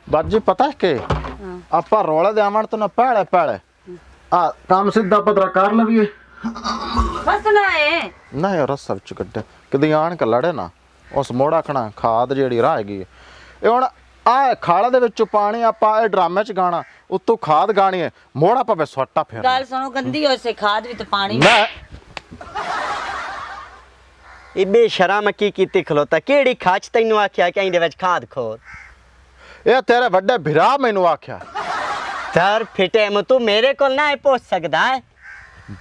ਬਾਜੀ ਪਤਾ ਕਿ ਆਪਾਂ ਰੋਲੇ ਦੇ ਆਵਣ ਤੋਂ ਨਾ ਪਹਿਲੇ ਪਹਿਲੇ ਆ ਕੰਮ ਸਿੱਧਾ ਪਤਰਾ ਕਰ ਲਵੀਏ ਬਸ ਨਾ ਏ ਨਾ ਯਾਰ ਰਸਾ ਵਿੱਚ ਕੱਢੇ ਕਦੀ ਆਣ ਕੇ ਲੜੇ ਨਾ ਉਸ ਮੋੜਾ ਖਣਾ ਖਾਦ ਜਿਹੜੀ ਰਹਿ ਗਈ ਇਹ ਹੁਣ ਆ ਖਾਲਾ ਦੇ ਵਿੱਚੋਂ ਪਾਣੀ ਆਪਾਂ ਇਹ ਡਰਾਮੇ ਚ ਗਾਣਾ ਉੱਤੋਂ ਖਾਦ ਗਾਣੀ ਹੈ ਮੋੜਾ ਪਵੇ ਸੱਟਾ ਫੇਰ ਗੱਲ ਸੁਣੋ ਗੰਦੀ ਹੋਏ ਸੇ ਖਾਦ ਵੀ ਤੇ ਪਾਣੀ ਮੈਂ ਇਹ ਬੇਸ਼ਰਮ ਕੀ ਕੀਤੀ ਖਲੋਤਾ ਕਿਹੜੀ ਖਾਚ ਤੈਨੂੰ ਆਖਿਆ ਕਿ ਇਹਦੇ ਵਿੱਚ ਖਾਦ ਖੋਦ ਇਹ ਤੇਰੇ ਵੱਡੇ ਭਰਾ ਮੈਨੂੰ ਆਖਿਆ ਤਰ ਫਿਟੇ ਮੈਂ ਤੂੰ ਮੇਰੇ ਕੋਲ ਨਾ ਪੁੱਛ ਸਕਦਾ ਹੈ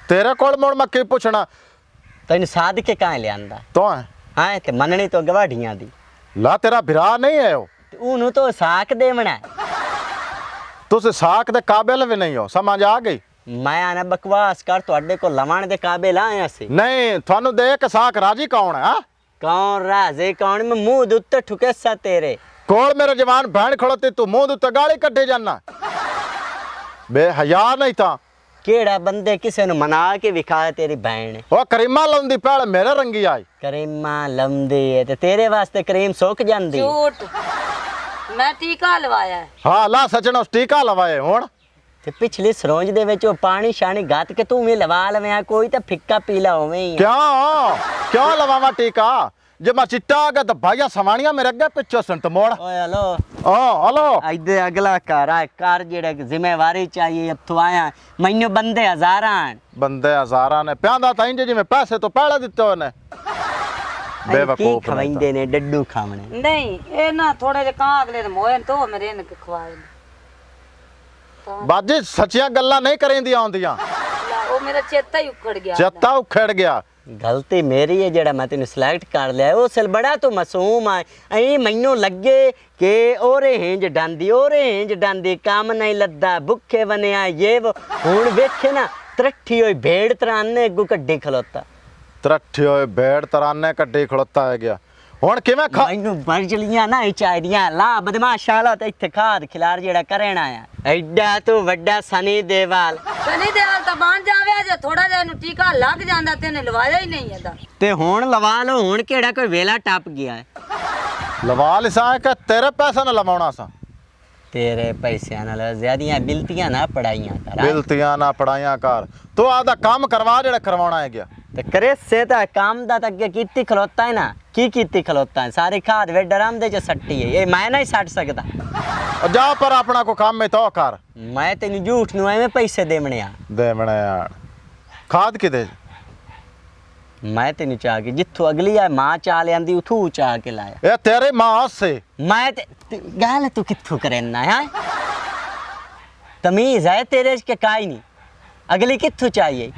ਤੇਰੇ ਕੋਲ ਮੁੜ ਮੈਂ ਕੀ ਪੁੱਛਣਾ ਤੈਨੂੰ ਸਾਧ ਕੇ ਕਾਹ ਲਿਆਂਦਾ ਤੂੰ ਹੈ ਹਾਂ ਤੇ ਮੰਨਣੀ ਤੋਂ ਗਵਾਢੀਆਂ ਦੀ ਲਾ ਤੇਰਾ ਭਰਾ ਨਹੀਂ ਹੈ ਉਹ ਤੇ ਉਹਨੂੰ ਤਾਂ ਸਾਖ ਦੇਵਣਾ ਤੁਸੀਂ ਸਾਖ ਦੇ ਕਾਬਿਲ ਵੀ ਨਹੀਂ ਹੋ ਸਮਝ ਆ ਗਈ ਮੈਂ ਆਣਾ ਬਕਵਾਸ ਕਰ ਤੁਹਾਡੇ ਕੋਲ ਲਵਾਣ ਦੇ ਕਾਬਿਲ ਆਇਆ ਸੀ ਨਹੀਂ ਤੁਹਾਨੂੰ ਦੇਖ ਕੇ ਸਾਖ ਰਾਜੀ ਕੌਣ ਹੈ ਕੌਣ ਰਾਜ਼ੇ ਕੌਣ ਮੈਂ ਮੂੰਹ ਦੇ ਉੱਤੇ ਠੁਕੇਸਾ ਤੇਰੇ ਕੋਲ ਮੇਰੇ ਜਵਾਨ ਭੈਣ ਖੜੋਤੀ ਤੂੰ ਮੂੰਹ ਦੇ ਉੱਤੇ ਗਾਲੀ ਕੱਢੇ ਜਾਨਾ ਬੇ ਹਯਾ ਨਹੀਂ ਤਾਂ ਕਿਹੜਾ ਬੰਦੇ ਕਿਸੇ ਨੂੰ ਮਨਾ ਕੇ ਵਿਖਾਇਆ ਤੇਰੀ ਭੈਣ ਉਹ ਕਰੀਮਾ ਲਾਉਂਦੀ ਪਹਿਲੇ ਮੇਰੇ ਰੰਗੀ ਆਈ ਕਰੀਮਾ ਲੰਦੀ ਹੈ ਤੇ ਤੇਰੇ ਵਾਸਤੇ ਕਰੀਮ ਸੁੱਕ ਜਾਂਦੀ ਝੂਠ ਮੈਂ ਟੀਕਾ ਲਵਾਇਆ ਹੈ। ਹਾਂ ਲਾ ਸੱਜਣੋ ਟੀਕਾ ਲਵਾਏ ਹੁਣ ਤੇ ਪਿਛਲੀ ਸਰੋਂਜ ਦੇ ਵਿੱਚ ਉਹ ਪਾਣੀ ਸ਼ਾਣੀ ਗੱਤ ਕੇ ਤੂੰ ਵੀ ਲਵਾ ਲਵੇਂ ਕੋਈ ਤਾਂ ਫਿੱਕਾ ਪੀਲਾ ਹੋਵੇਂ ਹੀ ਕਿਉਂ ਲਵਾਵਾ ਟੀਕਾ ਜੇ ਮੈਂ ਚਿੱਟਾ ਆ ਗਿਆ ਤਾਂ ਭਾਈਆ ਸਵਾਣੀਆਂ ਮੇਰੇ ਅੱਗੇ ਪਿੱਛੇ ਸੰਤ ਮੋੜ ਓਏ ਹਲੋ ਹਲੋ ਇੱਧੇ ਅਗਲਾ ਘਰ ਆ ਘਰ ਜਿਹੜਾ ਜ਼ਿੰਮੇਵਾਰੀ ਚਾਹੀਏ ਇੱਥੋਂ ਆਇਆ ਮੈਨੂੰ ਬੰਦੇ ਹਜ਼ਾਰਾਂ ਬੰਦੇ ਹਜ਼ਾਰਾਂ ਨੇ ਪਿਆਂਦਾ ਤਾਂ ਇੰਜ ਜਿਵੇਂ ਪੈਸੇ ਤੋਂ ਪਹਿਲੇ ਦਿੱਤੇ ਹੋਏ ਨੇ ਕੀ ਬੇਵਕੂਫ ਖਵਾਈਂਦੇ ਨੇ ਡੱਡੂ ਖਾਵਣੇ ਨਹੀਂ ਇਹ ਨਾ ਥੋੜੇ ਜਿਹਾ ਕਾਂ ਅਗਲੇ ਦੇ ਮੋਹਨ ਤੋਂ ਮੇਰੇ ਨੇ ਖਵਾਏ ਬਾਜੀ ਸੱਚੀਆਂ ਗੱਲਾਂ ਨਹੀਂ ਕਰਿੰਦੀਆਂ ਆਉਂਦੀਆਂ ਉਹ ਮੇਰਾ ਚੇਤਾ ਹੀ ਉਖੜ ਗਿਆ ਚੇਤਾ ਉਖੜ ਗਿਆ ਗਲਤੀ ਮੇਰੀ ਹੈ ਜਿਹੜਾ ਮੈਂ ਤੈਨੂੰ ਸਿਲੈਕਟ ਕਰ ਲਿਆ ਉਹ ਸਿਲ ਬੜਾ ਤੂੰ ਮਾਸੂਮ ਆ ਐ ਮੈਨੂੰ ਲੱਗੇ ਕਿ ਉਹਰੇ ਹੇਂਜ ਡਾਂਦੀ ਕੰਮ ਨਹੀਂ ਲੱਦਾ ਭੁੱਖੇ ਬਣਿਆ ਹੁਣ ਵੇਖੇ ਨਾ ਤਰੱਠੀ ਹੋਈ ਭੇੜ ਤਰਾਨੇ ਅੱਗੂ ਕੱਢੀ ਖਲੋਤਾ ਤਰੱਠੇ ਹੋਏ ਬੇੜ ਤਰਾਨੇ ਕੱਢੀ ਖਲੋਤਾ ਹੈ ਗਿਆ ਹੁਣ ਕਿਵੇਂ ਖਾ ਮੈਨੂੰ ਬਰਜਲੀਆਂ ਨਾ ਚਾਹੀਦੀਆਂ ਲਾ ਬਦਮਾਸ਼ਾਲਾ ਤੇ ਇੱਥੇ ਖਾਦ ਖਿਲਾਰ ਜਿਹੜਾ ਕਰੇਣਾ ਆ ਐਡਾ ਤੂੰ ਵੱਡਾ ਸਨੀ ਦੇਵਾਲ ਸਨੀ ਦੇਵਾਲ ਤਾਂ ਬਣ ਜਾਵੇ ਜੇ ਥੋੜਾ ਜਿਹਾ ਇਹਨੂੰ ਟੀਕਾ ਲੱਗ ਜਾਂਦਾ ਤੇ ਇਹਨੇ ਲਵਾਇਆ ਹੀ ਨਹੀਂ ਇਹਦਾ ਤੇ ਹੁਣ ਲਵਾ ਲਓ ਹੁਣ ਕਿਹੜਾ ਕੋਈ ਵੇਲਾ ਟੱਪ ਗਿਆ ਹੈ ਲਵਾ ਲਿਸਾ ਕਿ ਤੇਰੇ ਪੈਸੇ ਨਾਲ ਲਵਾਉਣਾ ਸਾਂ ਤੇਰੇ ਪੈਸਿਆਂ ਨਾਲ ਜ਼ਿਆਦੀਆਂ ਬਿਲਤੀਆਂ ਨਾ ਪੜਾਈਆਂ ਕਰ ਬਿਲਤੀਆਂ ਨਾ ਪੜਾਈਆਂ ਕਰ ਤੂੰ ਆਦਾ ਕੰਮ ਕਰਵਾ ਜਿਹੜਾ ਕਰਵਾਉਣਾ ਹੈ ਗਿਆ ਤੇ ਕਰੇ ਸੇ ਤਾਂ ਕੰਮ ਦਾ ਤਾਂ ਅੱਗੇ ਕੀਤੀ ਖਲੋਤਾ ਹੈ ਨਾ ਕੀ ਕੀਤੀ ਖਲੋਤਾ ਹੈ ਸਾਰੀ ਖਾਦ ਵੇ ਡਰਮ ਦੇ ਚ ਸੱਟੀ ਹੈ ਇਹ ਮੈਂ ਨਹੀਂ ਸੱਟ ਸਕਦਾ ਜਾ ਪਰ ਆਪਣਾ ਕੋ ਕੰਮ ਹੈ ਤੋ ਕਰ ਮੈਂ ਤੈਨੂੰ ਝੂਠ ਨੂੰ ਐਵੇਂ ਪੈਸੇ ਦੇਵਣੇ ਆ ਦੇਵਣੇ ਯਾਰ ਖਾਦ ਕਿਦੇ ਮੈਂ ਤੈਨੂੰ ਚਾਹ ਕੇ ਜਿੱਥੋਂ ਅਗਲੀ ਆ ਮਾਂ ਚਾਹ ਲਿਆਂਦੀ ਉਥੋਂ ਚਾਹ ਕੇ ਲਾਇਆ ਇਹ ਤੇਰੇ ਮਾਂ ਸੇ ਮੈਂ ਤੇ ਗੱਲ ਤੂੰ ਕਿੱਥੋਂ ਕਰਨਾ ਹੈ ਤਮੀਜ਼ ਹੈ ਤੇਰੇ ਚ ਕਿ ਕਾਈ ਨਹੀਂ ਅਗਲੀ ਕਿੱਥੋਂ ਚਾਹੀਏ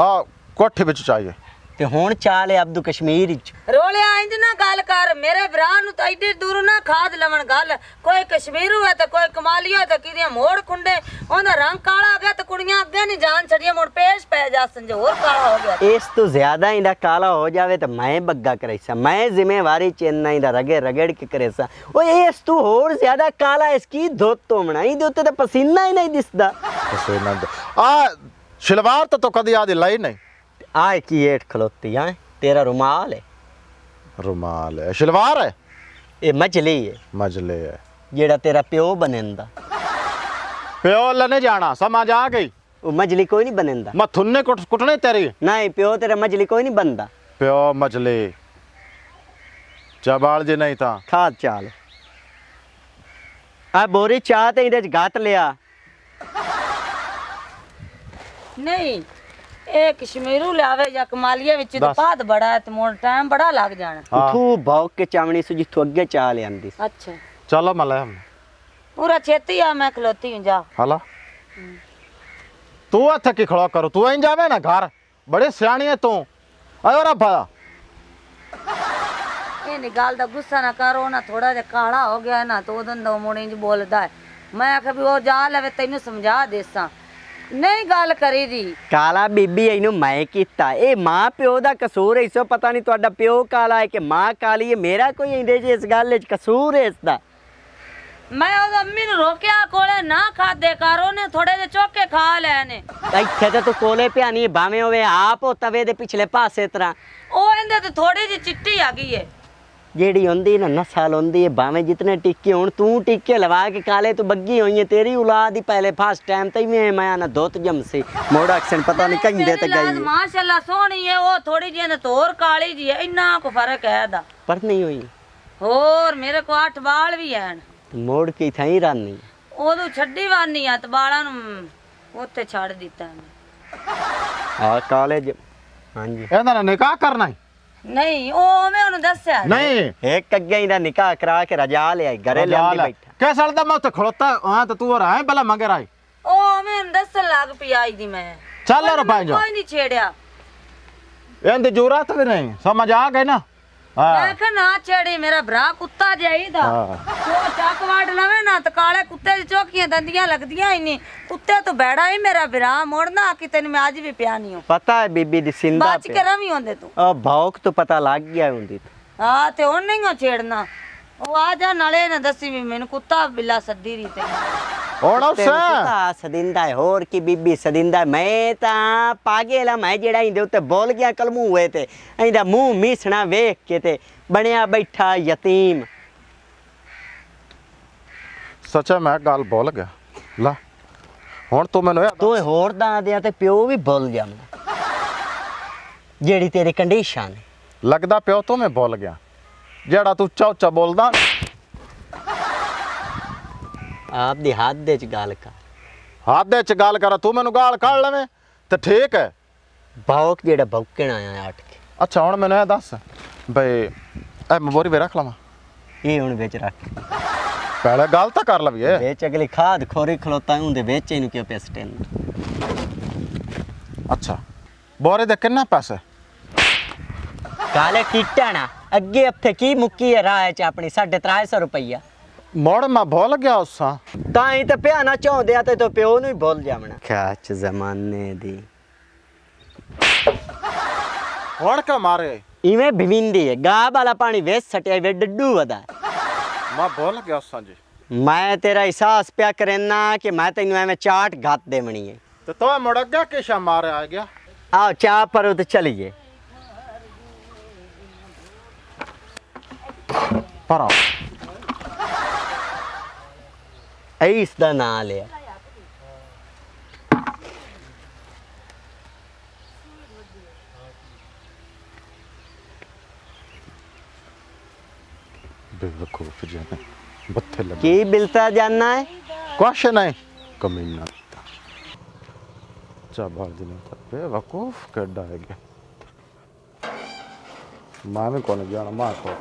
ਆ ਕੋਠੇ ਵਿੱਚ ਚਾਹੀਏ ਤੇ ਹੁਣ ਚਾਹ ਲੈ ਅਬਦੂ ਕਸ਼ਮੀਰ ਵਿੱਚ ਰੋਲਿਆ ਇੰਜ ਨਾ ਗੱਲ ਕਰ ਮੇਰੇ ਭਰਾ ਨੂੰ ਤਾਂ ਐਡੀ ਦੂਰ ਨਾ ਖਾਦ ਲਵਣ ਗੱਲ ਕੋਈ ਕਸ਼ਮੀਰੂ ਹੈ ਤੇ ਕੋਈ ਕਮਾਲੀਆ ਤੇ ਕਿਦੀਆਂ ਮੋੜ ਖੁੰਡੇ ਉਹਦਾ ਰੰਗ ਕਾਲਾ ਆ ਗਿਆ ਤੇ ਕੁੜੀਆਂ ਅੱਗੇ ਨਹੀਂ ਜਾਣ ਛੜੀਆਂ ਮੁੜ ਪੇਸ਼ ਪੈ ਜਾਸਨ ਜੋ ਹੋਰ ਕਾਲਾ ਹੋ ਗਿਆ ਇਸ ਤੋਂ ਜ਼ਿਆਦਾ ਇਹਦਾ ਕਾਲਾ ਹੋ ਜਾਵੇ ਤਾਂ ਮੈਂ ਬੱਗਾ ਕਰੇਸਾ ਮੈਂ ਜ਼ਿੰਮੇਵਾਰੀ ਚੇन्नई ਦਾ ਰਗੜ ਕੇ ਕਰੇਸਾ ਓਏ ਇਸ ਤੋਂ ਹੋਰ ਜ਼ਿਆਦਾ ਕਾਲਾ ਇਸ ਕੀ ਧੋਤ ਤੋਂ ਬਣਾਈ ਦੇ ਉੱਤੇ ਤਾਂ ਪਸੀਨਾ ਹੀ ਨਹੀਂ ਦਿਸਦਾ ਪਸੀਨਾ ਆ ਸ਼ਲਵਾਰ ਤਾਂ ਕਦੀ ਆਦੀ ਲਈ ਨਹੀਂ ਆਏ ਕੀ ਏਟ ਖਲੋਤੀ ਹੈ ਤੇਰਾ ਰੁਮਾਲ ਹੈ रुमाल है शलवार है ਇਹ ਮਜਲੀ ਹੈ मजले है ਜਿਹੜਾ ਤੇਰਾ ਪਿਓ ਬਣੇਂਦਾ प्यो लने जाना समझ आ गई ਉਹ ਮਜਲੀ ਕੋਈ ਨਹੀਂ ਬਣੇਂਦਾ मैं थुन्ने कुटने तेरी ਨਹੀਂ ਪਿਓ ਤੇਰਾ ਮਜਲੀ ਕੋਈ ਨਹੀਂ ਬਣਦਾ प्यो मजले चबाल जी नहीं था ਖਾਦ ਚਾਲ ਆ ਬੋਰੀ ਚਾਹ ਤੇ ਇਹਦੇ ਚ ਗਾਤ ਲਿਆ ਨਹੀਂ ਇਹ ਕਸ਼ਮੀਰੂ ਲਿਆਵੇ ਜਾਂ ਕਮਾਲੀਆ ਵਿੱਚ ਤਾਂ ਬਾਦ ਬੜਾ ਹੈ ਤੇ ਮੋੜ ਟਾਈਮ ਬੜਾ ਲੱਗ ਜਾਣਾ ਉਥੋਂ ਭੌਕ ਕੇ ਚਾਵਣੀ ਸੁ ਜਿੱਥੋਂ ਅੱਗੇ ਚਾਹ ਲਿਆਂਦੀ ਅੱਛਾ चलो मलहम पूरा छेती आ मैं खलोती हूं जा हाला तू इत्थे की खड़ा करो तू इन जावे ना घर बड़े सियाणी है तू आयो रा भा ਇਹ ਗੱਲ ਦਾ ਗੁੱਸਾ ਨਾ ਕਰੋ ਨਾ ਥੋੜਾ ਜਿਹਾ ਕਾਲਾ ਹੋ ਗਿਆ ਨਾ ਤੋ ਉਹਦੋਂ ਦਾ ਮੋੜੇ ਇੰਜ ਬੋਲਦਾ ਹੈ ਮੈਂ ਆਖਿਆ ਵੀ ਉਹ ਜਾ ਲਵੇ ਤੈਨੂੰ ਸਮਝਾ ਦੇਸਾਂ ਨਹੀਂ ਗੱਲ ਕਰੀ ਦੀ ਕਾਲਾ ਬੀਬੀ ਇਹਨੂੰ ਮੈਂ ਕੀਤਾ ਇਹ ਮਾਂ ਪਿਓ ਦਾ ਕਸੂਰ ਹੈ ਇਸੋ ਪਤਾ ਨਹੀਂ ਤੁਹਾਡਾ ਪਿਓ ਕਾਲਾ ਹੈ ਕਿ ਮਾਂ ਕਾਲੀ ਹੈ ਮੇਰਾ ਕੋਈ ਇਹਦੇ 'ਚ ਇਸ ਗੱਲ 'ਚ ਕਸੂਰ ਹੈ ਇਸ ਦਾ ਮੈਂ ਉਹ ਅੰਮੀ ਨੂੰ ਰੋਕਿਆ ਕੋਲੇ ਨਾ ਖਾਦੇ ਕਰ ਉਹਨੇ ਥੋੜੇ ਜਿਹੇ ਚੁੱਕ ਕੇ ਖਾ ਲਏ ਨੇ ਇੱਥੇ ਤਾਂ ਤੂੰ ਕੋਲੇ ਪਿਆਨੀ ਭਾਵੇਂ ਹੋਵੇ ਆਪ ਉਹ ਤਵੇ ਦੇ ਪਿਛਲੇ ਪਾਸੇ ਤਰ੍ਹਾਂ ਉਹ ਇਹਦੇ ਤੇ ਥੋੜੀ ਜਿਹੀ ਚਿੱਟੀ ਆ ਗਈ ਏ ਜਿਹੜੀ ਹੁੰਦੀ ਨਾ ਨਸਲ ਹੁੰਦੀ ਹੈ ਭਾਵੇਂ ਜਿਤਨੇ ਟਿੱਕੇ ਹੁਣ ਤੂੰ ਟਿੱਕੇ ਲਵਾ ਕੇ ਕਾਲੇ ਤੂੰ ਬੱਗੀ ਹੋਈ ਹੈ ਤੇਰੀ ਔਲਾਦ ਹੀ ਪਹਿਲੇ ਫਸਟ ਟਾਈਮ ਤੇ ਮੈਂ ਨਾ ਦੁੱਤ ਜੰਮਸੀ ਮੋੜ ਅਕਸਨ ਪਤਾ ਨਹੀਂ ਕਹਿੰਦੇ ਤੇ ਮੇਰੀ ਗਈ ਲਾਦ ਮਾਸ਼ਾਅੱਲਾ ਸੋਹਣੀ ਹੈ, ਉਹ ਥੋੜੀ ਜਿਹੀ ਤੋਰ ਕਾਲੀ ਜੀ ਹੈ, ਇੰਨਾ ਕੁ ਫਰਕ ਹੈ ਇਹਦਾ। ਪਰ ਨਹੀਂ ਹੋਈ ਹੋਰ ਮੇਰੇ ਕੋ 8 ਵਾਲ ਵੀ ਹਨ। ਮੋੜ ਕੀ ਥਾਈ ਰਾਨੀ ਉਦੋਂ ਛੱਡੀ ਵਾਨੀ ਆ ਤੇ ਬਾਲਾਂ ਨੂੰ ਉੱਥੇ ਛੱਡ ਦਿੱਤਾ ਮੈਂ। ਆ ਕਾਲਜ ਹਾਂਜੀ ਇਹਦਾ ਨਾਲ ਨਿਕਾਹ ਕਰਨਾ ਹੈ? ਨਹੀਂ ਉਹ ਮੈਂ ਉਹਨੂੰ ਦੱਸਿਆ ਨਹੀਂ ਇੱਕ ਅੱਗੇ ਦਾ ਨਿਕਾਹ ਕਰਾ ਕੇ ਰਜਾ ਲਿਆ ਘਰੇ ਲਿਆਂਦੀ ਬੈਠਾ ਕਿਸ ਸਾਲ ਦਾ ਮੈਂ ਉੱਥੇ ਖਲੋਤਾ ਹਾਂ ਤੇ ਤੂੰ ਰਹਾ ਪਹਿਲਾਂ ਮੰਗੇ ਰਾਈ ਉਹ ਮੈਂ ਉਹਨੂੰ ਦੱਸਣ ਲੱਗ ਪਈ ਆਈ ਦੀ ਮੈਂ ਚੱਲ ਰ ਭਾਈ ਜਾ ਕੋਈ ਨਹੀਂ ਛੇੜਿਆ। ਇਹਦੀ ਜ਼ਰੂਰਤ ਵੀ ਨਹੀਂ ਸਮਝ ਆ ਗਈ ਨਾ ਹਾਂ ਮੈਂ ਕਿਹਾ ਨਾ ਛੇੜੀ, ਮੇਰਾ ਭਰਾ ਕੁੱਤਾ ਜਾਈਦਾ ਹਾਂ। ਉਹ ਚੱਕ ਵਾਟ ਲਵੇ ਨਾ ਤੇ ਕਾਲੇ ਕੁੱਤੇ ਦੀ ਚੋਕੀਆਂ ਦੰਦੀਆਂ ਲੱਗਦੀਆਂ ਹੀ ਨਹੀਂ। ਕੁੱਤੇ ਤੋਂ ਬੈੜਾ ਹੀ ਮੇਰਾ ਭਰਾ ਮੋੜਨਾ ਕਿ ਤੈਨੂੰ ਮੈਂ ਅੱਜ ਵੀ ਪਿਆ ਨਹੀਂ ਹਾਂ। ਪਤਾ ਹੈ ਬੀਬੀ ਦੀ ਸਿੰਦਾ ਬਚ ਕੇ ਰਵੀ ਹੁੰਦੇ ਤੂੰ। ਉਹ ਭੌਕ ਤੋਂ ਪਤਾ ਲੱਗ ਗਿਆ ਹੁੰਦੀ ਤੂੰ ਹਾਂ ਤੇ ਉਹ ਨਹੀਂ ਛੇੜਨਾ। ਉਹ ਆ ਜਾ ਨਾਲੇ ਨਾ ਦੱਸੀ ਵੀ ਮੈਨੂੰ ਕੁੱਤਾ ਬਿੱਲਾ ਸੱਦੀ ਰਹੀ ਤੇ ਹੁਣ ਉਸੇ ਪਤਾ ਸਦਿੰਦਾ ਹੈ ਹੋਰ ਕੀ ਬੀਬੀ ਸਦਿੰਦਾ ਮੈਂ ਤਾਂ ਪਾਗਲ ਆ ਮੈਂ ਜਿਹੜਾ ਇਹਦੇ ਉੱਤੇ ਬੋਲ ਗਿਆ ਕਲਮੂ ਹੋਏ ਤੇ ਇਹਦਾ ਮੂੰਹ ਮੀਸਣਾ ਵੇਖ ਕੇ ਤੇ ਬਣਿਆ ਬੈਠਾ ਯਤੀਮ। ਸੱਚਾ ਮੈਂ ਗੱਲ ਭੁੱਲ ਗਿਆ ਲਾ ਹੁਣ ਤੂੰ ਮੈਨੂੰ ਇਹ ਤੂੰ ਹੋਰ ਦਾ ਦਿਆ ਤੇ ਪਿਓ ਵੀ ਭੁੱਲ ਜਾਂਦਾ ਜਿਹੜੀ ਤੇਰੀ ਕੰਡੀਸ਼ਨ ਹੈ। ਲੱਗਦਾ ਪਿਓ ਤੂੰ ਮੈਂ ਭੁੱਲ ਗਿਆ ਜਿਹੜਾ ਤੂੰ ਚੌਚਾ ਬੋਲਦਾ ਆਪ ਦੀ ਹੱਥ ਦੇ ਚ ਗੱਲ ਕਰ ਹੱਥ ਦੇ ਚ ਗੱਲ ਕਰ ਤੂੰ ਮੈਨੂੰ ਗਾਲ ਕੱਢ ਲਵੇਂ ਤੇ ਠੀਕ ਹੈ। ਭੌਕ ਜਿਹੜਾ ਭੌਕਣ ਆਇਆ ਅੱਠ ਕੇ ਅੱਛਾ ਹੁਣ ਮੈਨੂੰ ਇਹ ਦੱਸ ਬਈ ਇਹ ਮਬੋਰੀ ਵੇ ਰੱਖ ਲਵਾਂ ਇਹ ਹੁਣ ਵਿੱਚ ਰੱਖ ਪਹਿਲੇ ਗੱਲ ਤਾਂ ਕਰ ਲਵੀਏ ਵਿੱਚ ਅਗਲੀ ਖਾਦ ਖੋਰੀ ਖਲੋਤਾ ਹੁੰਦੇ ਵਿੱਚ ਇਹਨੂੰ ਕਿਉਂ ਪਿਸਟਨ। ਅੱਛਾ ਬੋਰੇ ਦੇ ਕਿੰਨਾ ਪੈਸੇ ਕਾਲੇ ਟਿੱਟਾ ਨਾ ਅੱਗੇ ਹਫਤੇ ਕੀ ਮੁੱਕੀ ਹੈ ਰਾਹ ਚ ਆਪਣੀ 350 ਰੁਪਈਆ ਮੋੜ ਮੈਂ ਭੁੱਲ ਗਿਆ ਉਸਾਂ ਤਾਂ ਹੀ ਤੇ ਪਿਆ ਨਾ ਚਾਹੁੰਦੇ ਆ ਤੇ ਤੋ ਪਿਓ ਨੂੰ ਹੀ ਭੁੱਲ ਜਾਵਣਾ ਖਿਆਚ ਜ਼ਮਾਨੇ ਦੀ ਹੁਣ ਕਿਉਂ ਮਾਰੇ ਇਵੇਂ ਭਿਵਿੰਦੀ ਹੈ ਗਾਹ ਵਾਲਾ ਪਾਣੀ ਵੇਚ ਸਟਿਆ ਵੇ ਡੱਡੂ ਵਦਾ ਮੈਂ ਭੁੱਲ ਗਿਆ ਉਸਾਂ ਜੀ ਮੈਂ ਤੇਰਾ ਅਹਿਸਾਸ ਪਿਆ ਕਰਨਾ ਕਿ ਮੈਂ ਤੈਨੂੰ ਐਵੇਂ ਚਾਟ ਘੱਤ ਦੇਵਣੀ ਹੈ ਤੇ ਤੋ ਮੁੜ ਅੱਗੇ ਕਿਸ਼ਾ ਮਾਰੇ ਆ ਗਿਆ ਆਓ ਚਾਹ ਪਰੋ ਤੇ ਚਲੀਏ ਪਰ ਇਸ ਦਾ ਨਾਂ ਲਿਆ बेवकूफ जाने बत्थे लगे ਕੀ ਬਿਲਤਾ ਜਾਨਾ ਹੈ कुछ नहीं कमीना चाबार दिन बेवकूफ कड्डा है गया मां में कौन जाना मां को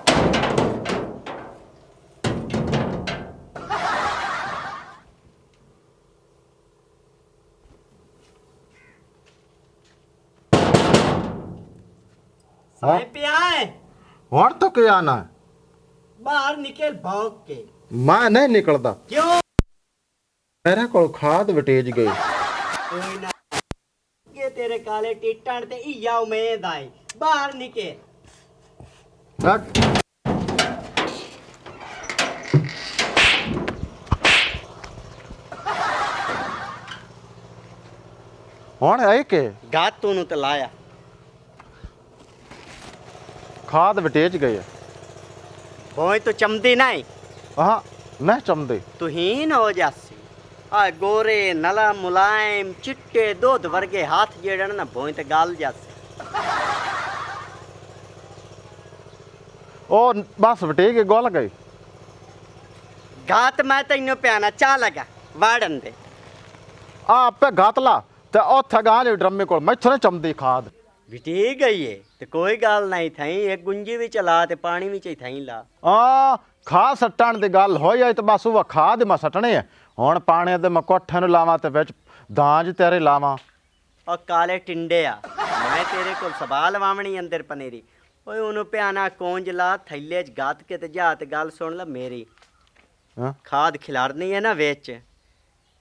ਸਾਈ ਪਿਆ ਹੈ और तो क्या आना ਬਾਹਰ ਨਿਕਲ ਭੌਂਕ ਕੇ मैं नहीं निकलता ਕਿਉਂ मेरे को खाद वटेज गई ਕੋਈ ਨਾ ਕਿ ਤੇਰੇ ਕਾਲੇ ਟਿੱਟਣ ਤੇ ਇਯਾ ਉਮੀਦ ਆਈ ਬਾਹਰ ਨਿਕਲ हट। ਹੁਣ ਹੈ ਕਿ ਗਾਤੂ ਨੂੰ ਤੇ ਲਾਇਆ ਖਾਦ ਵਟੇਜ ਗਏ ਹੋਏ ਤੂੰ ਚਮਦੀ ਨਹੀਂ ਹਾਂ ਨਹੀਂ ਚਮਦੇ ਤੁਹੀਨ ਹੋ ਜਾਸੀ ਆ ਗੋਰੇ ਨਲਾ ਮੁਲਾਇਮ ਚਿੱਟੇ ਦੁੱਧ ਵਰਗੇ ਹੱਥ ਜਿਹੜਨ ਨਾ ਭੋਏ ਤੇ ਗਲ ਜਾਸੀ ਉਹ ਬਸ ਵਟੇ ਕੇ ਗੋਲ ਗਏ ਗਾਤ ਮੈਂ ਤੈਨੂੰ ਪਿਆਣਾ ਚਾਹ ਲਗਾ ਵਾੜਨ ਦੇ ਆ ਆਪੇ ਗਾਤਲਾ ਤੇ ਉੱਥੇ ਗਾਂ ਦੇ ਡਰਮੇ ਕੋਲ ਮੈਥੋਂ ਨਾ ਚਮਦੀ ਖਾਦ ਵਿਟੀ ਗਈ ਏ ਤੇ ਕੋਈ ਗੱਲ ਨਹੀਂ ਥਈ ਇੱਕ ਗੁੰਜੀ ਵੀ ਚਲਾ ਤੇ ਪਾਣੀ ਵਿੱਚ ਹੀ ਥਈ ਲਾ ਆ ਖਾ ਸੱਟਣ ਦੀ ਗੱਲ ਹੋਈ ਆਈ ਤੇ ਬਸ ਉਹ ਖਾਦ ਮੈਂ ਸੱਟਣੇ ਆ ਹੁਣ ਪਾਣੀ ਦੇ ਮੈਂ ਕੋਠੇ ਨੂੰ ਲਾਵਾਂ ਤੇ ਵਿੱਚ ਦਾਂਜ ਤੇਰੇ ਲਾਵਾਂ ਉਹ ਕਾਲੇ ਟਿੰਡੇ ਆ ਮੈਂ ਤੇਰੇ ਕੋਲ ਸਵਾਲ ਵਾਵਣੀ ਅੰਦਰ ਪਨੇਰੀ ਓਏ ਉਹਨੂੰ ਪਿਆਣਾ ਕੋਂਜ ਲਾ ਥੈਲੇ 'ਚ ਗਾਤ ਕੇ ਤੇ ਜਾ ਤੇ ਗੱਲ ਸੁਣ ਲੈ ਮੇਰੀ ਹਾਂ ਖਾਦ ਖਿਲਾਰਨੀ ਹੈ ਨਾ ਵਿੱਚ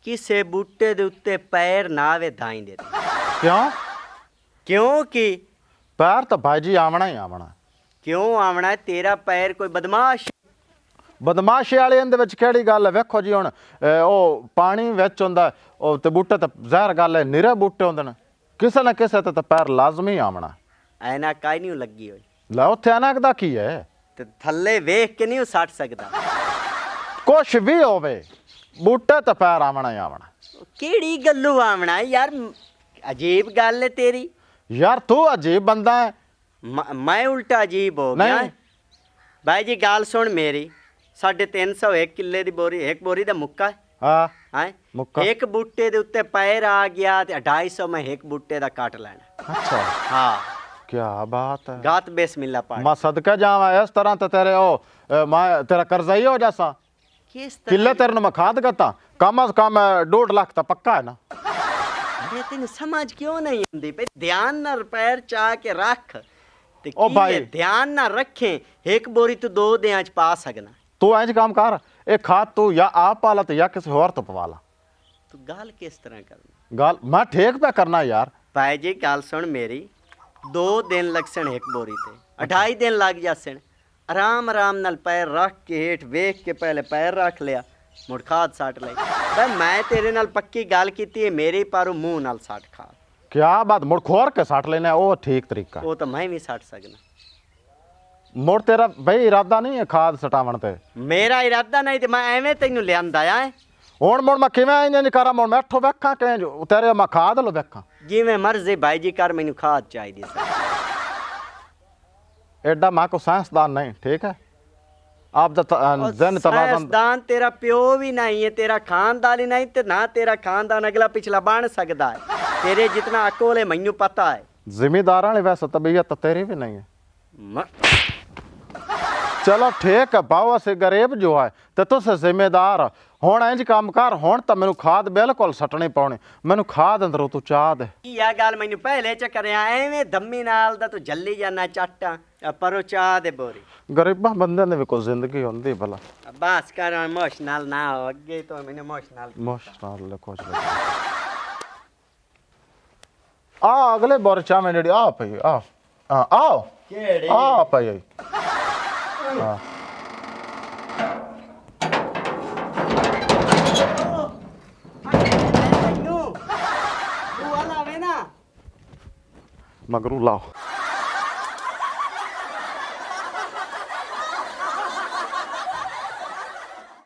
ਕਿਸੇ ਬੂਟੇ ਦੇ ਉੱਤੇ ਪੈਰ ਨਾ ਆਵੇ ਦਾਈ ਦੇ ਕਿਉਂ ਕਿਉਂਕਿ ਪੈਰ ਤਾਂ ਭਾਜੀ ਆਵਣਾ ਹੀ ਆਵਣਾ ਕਿਉਂ ਆਵਣਾ ਹੈ? ਤੇਰਾ ਪੈਰ ਕੋਈ ਬਦਮਾਸ਼ ਬਦਮਾਸ਼ੀ ਵਾਲੇ ਇਹਦੇ ਵਿੱਚ ਕਿਹੜੀ ਗੱਲ ਹੈ ਵੇਖੋ ਜੀ ਹੁਣ ਉਹ ਪਾਣੀ ਵਿੱਚ ਹੁੰਦਾ ਉਹ ਤੇ ਬੂਟੇ ਤਾਂ ਜ਼ਹਿਰ ਗੱਲ ਹੈ ਨਿਰੇ ਬੂਟੇ ਹੁੰਦੇ ਨੇ ਕਿਸੇ ਨਾ ਕਿਸੇ ਤੇ ਤਾਂ ਪੈਰ ਲਾਜ਼ਮੀ ਆਵਣਾ ਐਨਾ ਕਾਈ ਨਹੀਂ ਲੱਗੀ ਹੋਈ ਲੈ ਉੱਥੇ ਅਨਕ ਦਾ ਕੀ ਹੈ ਤੇ ਥੱਲੇ ਵੇਖ ਕੇ ਨਹੀਂ ਉਹ ਸੱਟ ਸਕਦਾ। ਕੁਛ ਵੀ ਹੋਵੇ ਬੂਟੇ ਤੇ ਪੈਰ ਆਵਣਾ ਹੀ ਆਵਣਾ। ਕਿਹੜੀ ਗੱਲੋਂ ਆਵਣਾ ਯਾਰ, ਅਜੀਬ ਗੱਲ ਹੈ ਤੇਰੀ। ਯਾਰ ਤੂੰ ਅਜੀਬ ਬੰਦਾ ਹੈ। ਮੈਂ ਉਲਟਾ ਅਜੀਬ ਹੋ ਗਿਆ। ਨਹੀਂ। ਭਾਈ ਜੀ ਗੱਲ ਸੁਣ ਮੇਰੀ, 350 ਇੱਕ ਕਿੱਲੇ ਦੀ ਬੋਰੀ, ਇੱਕ ਬੋਰੀ ਦਾ ਮੁੱਕਾ ਹਾਂ ਹੈ ਮੁੱਕਾ। ਇੱਕ ਬੂਟੇ ਦੇ ਉੱਤੇ ਪੈਰ ਆ ਗਿਆ ਤੇ 250 ਮੈਂ ਇੱਕ ਬੂਟੇ ਦਾ ਕੱਟ ਲੈਣਾ। ਅੱਛਾ ਹਾਂ ਕੀ ਬਾਤ ਹੈ। ਗਾਤ ਬਿਸਮਿल्लाह ਪੜ। ਮੈਂ ਸਦਕਾ ਜਾਵਾਂ ਇਸ ਤਰ੍ਹਾਂ ਤੇ ਤੇਰੇ ਉਹ ਮੈਂ ਤੇਰਾ ਕਰਜ਼ਾ ਹੀ ਹੋ ਜਾਸਾ। ਕਿਸ ਕਿੱਲੇ ਤਰ੍ਹਾਂ? ਤੇਰੇ ਨੂੰ ਮੈਂ ਖਾਦ ਕਰਤਾ ਕਮ ਅਜ਼ ਕਮ 2.5 ਲੱਖ ਤਾਂ ਪੱਕਾ ਹੈ ਨਾ। ਅਰੇ ਤੈਨੂੰ ਸਮਝ ਕਿਉਂ ਨਹੀਂ ਆਉਂਦੀ ਭਈ? ਧਿਆਨ ਨਾਲ ਪੈਰ ਚਾ ਕੇ ਰੱਖ ਤੇ ਉਹ ਕੀ ਭਾਈ। ਹੈ, ਧਿਆਨ ਨਾਲ ਰੱਖੇ ਇੱਕ ਬੋਰੀ ਤੂੰ 2 ਦਿਨਾਂ ਚ ਪਾ ਸਕਣਾ। ਤੂੰ ਇੰਜ ਕੰਮ ਕਰ, ਇਹ ਖਾਦ ਤੂੰ ਜਾਂ ਆਪ ਪਾ ਲਾ ਤੇ ਜਾਂ ਕਿਸੇ ਹੋਰ ਤੋਂ ਪਵਾ ਲਾ। ਤੂੰ ਗੱਲ ਕਿਸ ਤਰ੍ਹਾਂ ਕਰਨੀ? ਗੱਲ ਮੈਂ ਠੇਕ ਪੈ ਕਰਨਾ ਯਾਰ। ਭਾਈ ਜੀ ਗੱਲ ਸੁਣ ਮੇਰੀ, 2 ਦਿਨ ਲੱਗਸਣ ਇੱਕ ਬੋਰੀ ਤੇ, 2.5 ਦਿਨ ਲੱਗ ਜਾਸਣ। ਆਰਾਮ ਆਰਾਮ ਨਾਲ ਪੈਰ ਰੱਖ ਕੇ ਹੇਠ ਵੇਖ ਕੇ ਪਹਿਲੇ ਪੈਰ ਰੱਖ ਲਿਆ, ਮੁੜ ਖਾਦ ਸੱਟ ਲਈ। ਬਈ ਮੈਂ ਤੇਰੇ ਨਾਲ ਪੱਕੀ ਗੱਲ ਕੀਤੀ ਹੈ, ਮੇਰੇ ਪਰ ਮੂੰਹ ਨਾਲ ਸੱਟ ਖਾਦ। ਕਿਆ ਬਾਤ, ਮੁੜ ਖੋਰ ਕੇ ਸੱਟ ਲੈਣਾ ਉਹ ਠੀਕ ਤਰੀਕਾ। ਉਹ ਤਾਂ ਮੈਂ ਵੀ ਸੱਟ ਸਕਣਾ। ਮੁੜ ਤੇਰਾ ਬਈ ਇਰਾਦਾ ਨਹੀਂ ਹੈ ਖਾਦ ਸਟਾਵਣ ਤੇ? ਮੇਰਾ ਇਰਾਦਾ ਨਹੀਂ ਤੇ ਮੈਂ ਐਵੇਂ ਤੈਨੂੰ ਲਿਆਂਦਾ ਆ। ਹੁਣ ਮੁੜ ਮੈਂ ਕਿਵੇਂ ਇੰਜ ਕਰਾਂ? ਮੁੜ ਮੈਂ ਇੱਥੋਂ ਵੇਖਾਂ ਕਿ ਤੇਰੇ ਮੈਂ ਖਾਦ ਲੋ ਵੇਖਾਂ? ਜਿਵੇਂ ਮਰਜ਼ੀ ਭਾਈ ਜੀ ਕਰ, ਮੈਨੂੰ ਖਾਦ ਚਾਹੀਦੀ ਸੀ। ਐਡਾ ਮੈਂ ਕੋ ਸਾਇੰਸਦਾਨ ਨਹੀਂ, ਠੀਕ ਹੈ? ਆਪ ਦਾ ਜ਼ਨ ਤਵਾਜ਼ਨ। ਸਾਇੰਸਦਾਨ ਤੇਰਾ ਪਿਓ ਵੀ ਨਹੀਂ ਹੈ, ਤੇਰਾ ਖਾਨਦਾਨ ਹੀ ਨਹੀਂ, ਤੇ ਨਾ ਤੇਰਾ ਖਾਨਦਾਨ ਅਗਲਾ ਪਿਛਲਾ ਬਣ ਸਕਦਾ ਹੈ। ਤੇਰੇ ਜਿਤਨਾ ਅਕਲ ਹੈ ਮੈਨੂੰ ਪਤਾ ਹੈ। ਜ਼ਿਮੀਦਾਰਾਂ ਵਾਲੀ ਵੈਸੇ ਤਬੀਅਤ ਤਾਂ ਤੇਰੀ ਵੀ ਨਹੀਂ ਹੈ। ਮ- ਚਲੋ ਠੀਕ ਹੈ, ਬਾਓ ਅਸੀਂ ਗਰੀਬ ਜੋ ਹੈ ਤੇ ਤੁਸੀਂ ਜ਼ਿੰਮੇਦਾਰ। ਹੁਣ ਇੰਜ ਕੰਮ ਕਰ, ਹੁਣ ਤਾਂ ਮੈਨੂੰ ਖਾਦ ਬਿਲਕੁਲ ਸੱਟਣੀ ਪਾਉਣੀ। ਮੈਨੂੰ ਖਾਦ ਅੰਦਰੋਂ ਤੂੰ ਚਾਹ ਦੇ। ਕੀ ਆ ਗੱਲ ਮੈਨੂੰ ਪਹਿਲੇ ਚ ਕਰਿਆ ਐਵੇਂ ਧੰਮੀ ਨਾਲ ਦਾ ਤੂੰ ਜੱਲੀ ਜਾਣਾ ਚਾਟਾਂ ਪਰੋ ਚਾਹ ਦੇ ਬੋਰੀ। ਗਰੀਬਾਂ ਬੰਦਿਆਂ ਦੀ ਵੀ ਕੋਈ ਜ਼ਿੰਦਗੀ ਹੁੰਦੀ ਭਲਾ। ਬਸ ਕਰ ਇਮੋਸ਼ਨਲ ਨਾ ਹੋ, ਅੱਗੇ ਤੋਂ ਮੈਨੂੰ ਇਮੋਸ਼ਨਲ। ਮੁਸ਼ਕਲ ਕੁਝ ਨਹੀਂ। ਆ ਅਗਲੇ ਬੋਰ ਚਾਹ ਮੈਂ ਜਿਹੜੀ ਆ ਪਈ ਆ ਆਓ ਕਿਹੜੀ? ਆ ਪਈ ਆ ਤੂੰ ਵਾਲਾ ਵੇ ਨਾ ਮਗਰੂ ਲਾਓ।